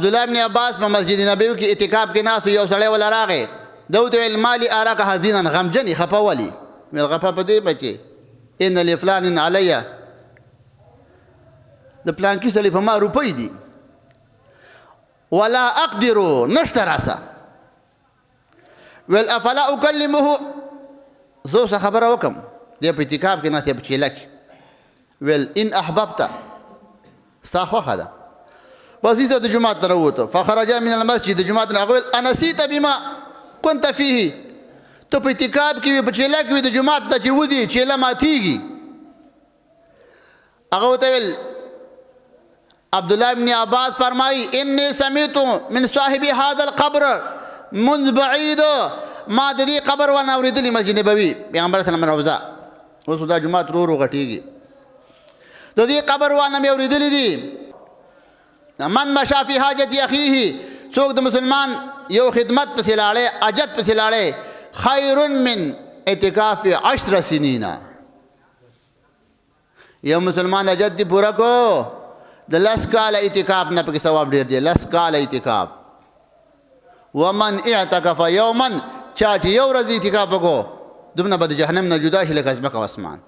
عبدالله ابن عباس په مسجد نبوي کې اعتکاف کې ناست یو سړی ولا راغی ده ورته ویل مالي اراک حزینا غمجن یې خفه ولي ویل خفه په دې بچې ان لفلان علیه د پلانکي سړي په ما روپۍ دي ولا اقدر نشته راسه ویل افلا اکلمه زه ورسره خبره وکړم دی په اعتکاف کې ناست دی په چیله کې ویل ان احببت ستا خوښه ده بس ایسته د جومات ته راووته فخرج من المسجد د جومات نه هغه ویل انسیت بما كنت فيه ته په اعتکاف کې وي په چیله کې وي د جومات ته چې ودي چیله ماتېږي هغه ورته ویل عبدالله ابن عباس فرمایي انی سمعت من صاحب هذا القبر منذ بعید ما د دې قبر ونه اورېدلي مسجد نبوي پیغمبر سلام روضه اوس دا جومات ورو ورو غټېږي د دې قبر ونه مې اورېدلي دي من مشا فی حاجت اخیه څوک د مسلمان یو خدمت پسې لاړی حاجت پسې لاړی خیر من اعتکاف 10 سنین یو مسلمان حاجت دی پوره کو د 10 کاله اعتکاف نه پکې ثواب ډېر دی 10 کاله اعتکاف ومن اعتکف یوما چا چې یو ورځ اعتکاف وکړو دومره به د جهنم نه جدا شي لکه ځمکه او اسمان